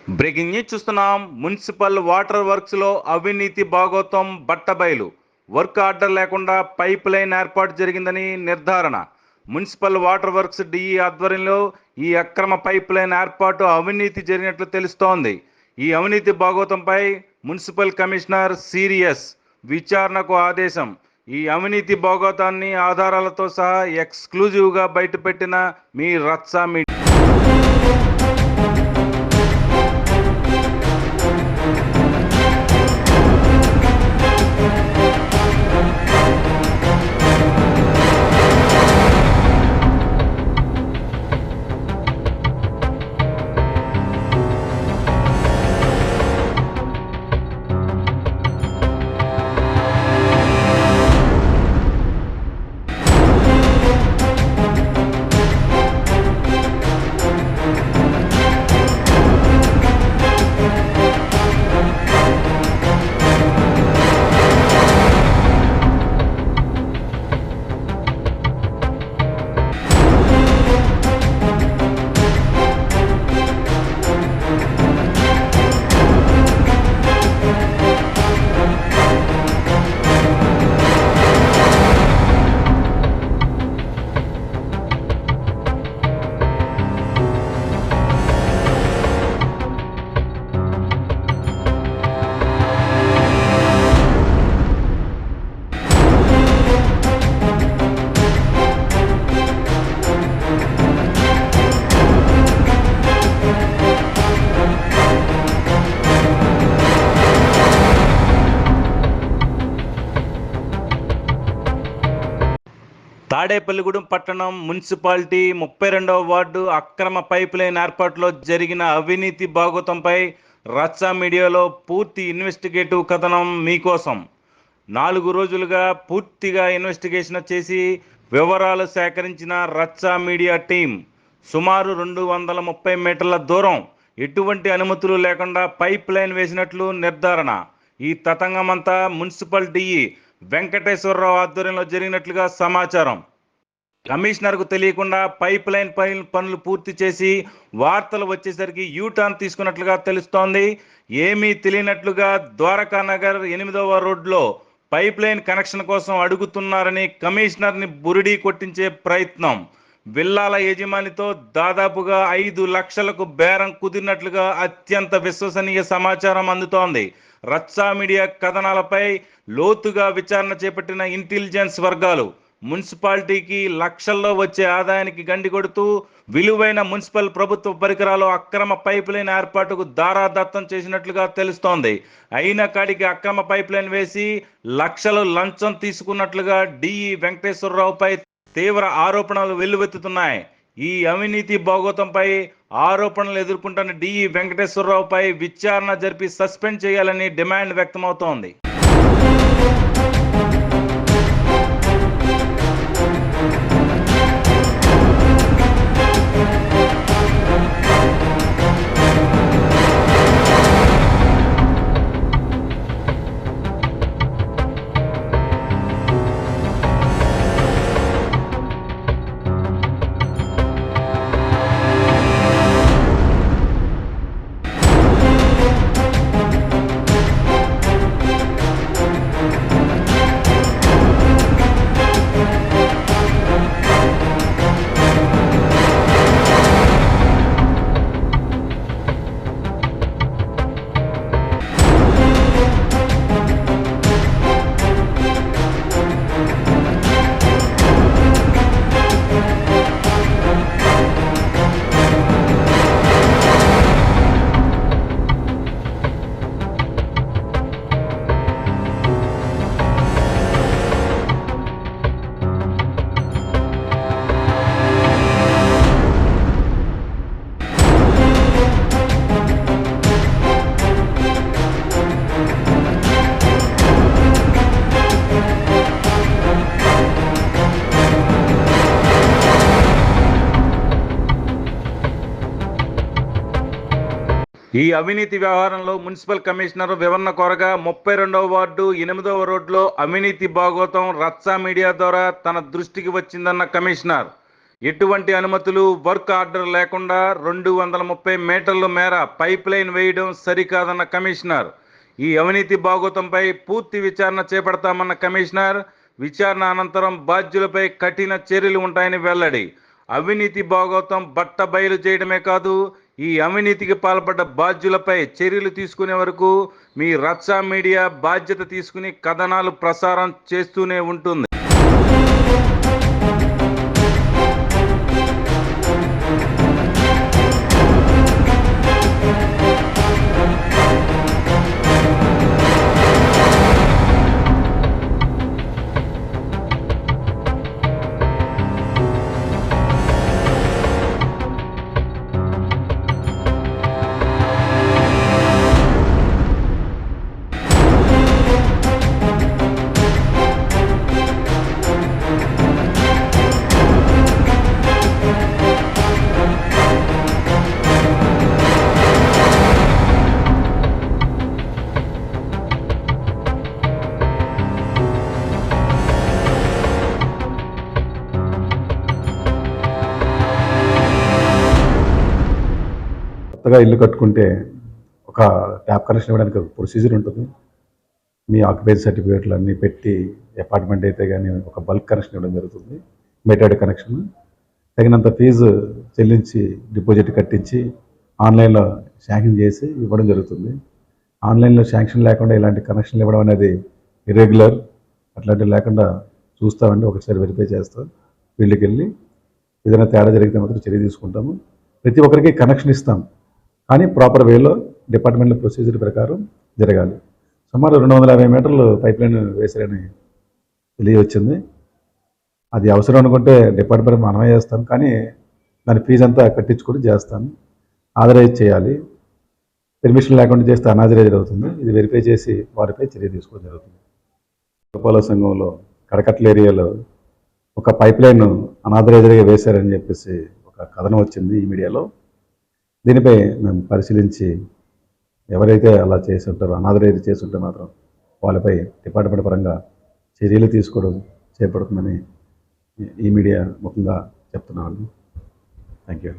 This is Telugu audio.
బ్రేకింగ్ న్యూస్ చూస్తున్నాం. మున్సిపల్ వాటర్ వర్క్స్ లో అవినీతి భాగోతం బట్టబయలు. వర్క్ ఆర్డర్ లేకుండా పైప్ లైన్ ఏర్పాటు జరిగిందని నిర్ధారణ. మున్సిపల్ వాటర్ వర్క్స్ డిఈ ఆధ్వర్యంలో ఈ అక్రమ పైప్ లైన్ ఏర్పాటు అవినీతి జరిగినట్లు తెలుస్తోంది. ఈ అవినీతి భాగోతంపై మున్సిపల్ కమిషనర్ సీరియస్ విచారణకు ఆదేశం. ఈ అవినీతి భాగోతాన్ని ఆధారాలతో సహా ఎక్స్క్లూజివ్గా బయటపెట్టిన మీ రచ్చ మీడియా. తాడేపల్లిగూడెం పట్టణం మున్సిపాలిటీ 32వ వార్డు అక్రమ పైప్ లైన్ ఏర్పాటులో జరిగిన అవినీతి భాగోతంపై రచ్చ మీడియాలో పూర్తి ఇన్వెస్టిగేటివ్ కథనం మీకోసం. 4 రోజులుగా పూర్తిగా ఇన్వెస్టిగేషన్ చేసి వివరాలు సేకరించిన రచ్చ మీడియా టీం సుమారు 230 మీటర్ల దూరం ఎటువంటి అనుమతులు లేకుండా పైప్ లైన్ వేసినట్లు నిర్ధారణ. ఈ తతంగమంతా మున్సిపల్ డిఈ వెంకటేశ్వరరావు ఆధ్వర్యంలో జరిగినట్లుగా సమాచారం. కమిషనర్కు తెలియకుండా పైప్ లైన్ పనులు పూర్తి చేసి వార్తలు వచ్చేసరికి యూటర్న్ తీసుకున్నట్లుగా తెలుస్తోంది. ఏమీ తెలియనట్లుగా ద్వారకా నగర్ 8వ రోడ్లో పైప్ లైన్ కనెక్షన్ కోసం అడుగుతున్నారని కమిషనర్ని బురిడీ కొట్టించే ప్రయత్నం. విల్లాల యజమానితో దాదాపుగా 5 లక్షలకు బేరం కుదిరినట్లుగా అత్యంత విశ్వసనీయ సమాచారం అందుతోంది. రచ్చా మీడియా కథనాలపై లోతుగా విచారణ చేపట్టిన ఇంటెలిజెన్స్ వర్గాలు మున్సిపాలిటీకి లక్షల్లో వచ్చే ఆదాయానికి గండి కొడుతూ విలువైన మున్సిపల్ ప్రభుత్వ పరికరాలు అక్రమ పైప్ లైన్ ఏర్పాటుకు దారాదత్తం చేసినట్లుగా తెలుస్తోంది. అయిన కాడికి అక్రమ పైప్ లైన్ వేసి లక్షలు లంచం తీసుకున్నట్లుగా డిఈ వెంకటేశ్వరరావుపై తీవ్ర ఆరోపణలు వెల్లువెత్తుతున్నాయి. ఈ అవినీతి భాగోతంపై ఆరోపణలు ఎదుర్కొంటున్న డిఈ వెంకటేశ్వరరావుపై విచారణ జరిపి సస్పెండ్ చేయాలని డిమాండ్ వ్యక్తమవుతోంది. ఈ అవినీతి వ్యవహారంలో మున్సిపల్ కమిషనర్ వివరణ కోరగా 32వ వార్డు 8వ రోడ్లో అవినీతి భాగోతం రచ్చ మీడియా ద్వారా తన దృష్టికి వచ్చిందన్న కమిషనర్. ఎటువంటి అనుమతులు, వర్క్ ఆర్డర్ లేకుండా 230 మీటర్ల మేర పైప్ లైన్ వేయడం సరికాదన్న కమిషనర్. ఈ అవినీతి బాగోతంపై పూర్తి విచారణ చేపడతామన్న కమిషనర్. విచారణ అనంతరం బాధ్యులపై కఠిన చర్యలు ఉంటాయని వెల్లడి. అవినీతి బాగోతం బట్ట బయలు చేయడమే కాదు, ఈ అవినీతికి పాల్పడ్డ బాధ్యులపై చర్యలు తీసుకునే వరకు మీ రచ్చ మీడియా బాధ్యత తీసుకుని కథనాలు ప్రసారం చేస్తూనే ఉంటుంది. కొత్తగా ఇల్లు కట్టుకుంటే ఒక ట్యాప్ కనెక్షన్ ఇవ్వడానికి ఒక ప్రొసీజర్ ఉంటుంది. మీ ఆక్యుపేషన్ సర్టిఫికేట్లు అన్నీ పెట్టి అపార్ట్మెంట్ అయితే కానీ ఒక బల్క్ కనెక్షన్ ఇవ్వడం జరుగుతుంది. మెటెడ్ కనెక్షన్ తగినంత ఫీజు చెల్లించి డిపాజిట్ కట్టించి ఆన్లైన్లో శాంక్షన్ చేసి ఇవ్వడం జరుగుతుంది. ఆన్లైన్లో శాంక్షన్ లేకుండా ఇలాంటి కనెక్షన్లు ఇవ్వడం అనేది ఇర్రెగ్యులర్. అట్లాంటివి లేకుండా చూస్తామండి, ఒకసారి వెరిఫై చేస్తాం. ఫీల్డ్కి వెళ్ళి ఏదైనా తేడా జరిగితే మాత్రం చర్య తీసుకుంటాము. ప్రతి ఒక్కరికి కనెక్షన్ ఇస్తాం, కానీ ప్రాపర్ వేలో డిపార్ట్మెంట్ ప్రొసీజర్ ప్రకారం జరగాలి. సుమారు 250 మీటర్లు పైప్ లైన్ వేసారని తెలియవచ్చింది. అది అవసరం అనుకుంటే డిపార్ట్మెంట్ మనమే చేస్తాం, కానీ దాని ఫీజు అంతా కట్టించుకొని చేస్తాను. ఆథరైజ్ చేయాలి. పర్మిషన్ లేకుండా చేస్తే అనాథరైజ్ అవుతుంది. ఇది వెరిఫై చేసి వారిపై చర్య తీసుకోవడం జరుగుతుంది. పురపాలక సంఘంలో కడకట్ల ఏరియాలో ఒక పైప్ లైన్ అనాథరైజ్గా వేశారని చెప్పేసి ఒక కథనం వచ్చింది ఈ మీడియాలో. దీనిపై మేము పరిశీలించి ఎవరైతే అలా చేసి ఉంటారో, అనాథరైజ్ చేసి ఉంటే మాత్రం వాళ్ళపై డిపార్ట్మెంట్ పరంగా చర్యలు తీసుకోవడం చేపడుతుందని ఈ మీడియా ముఖ్యంగా చెప్తున్నాను. Thank you.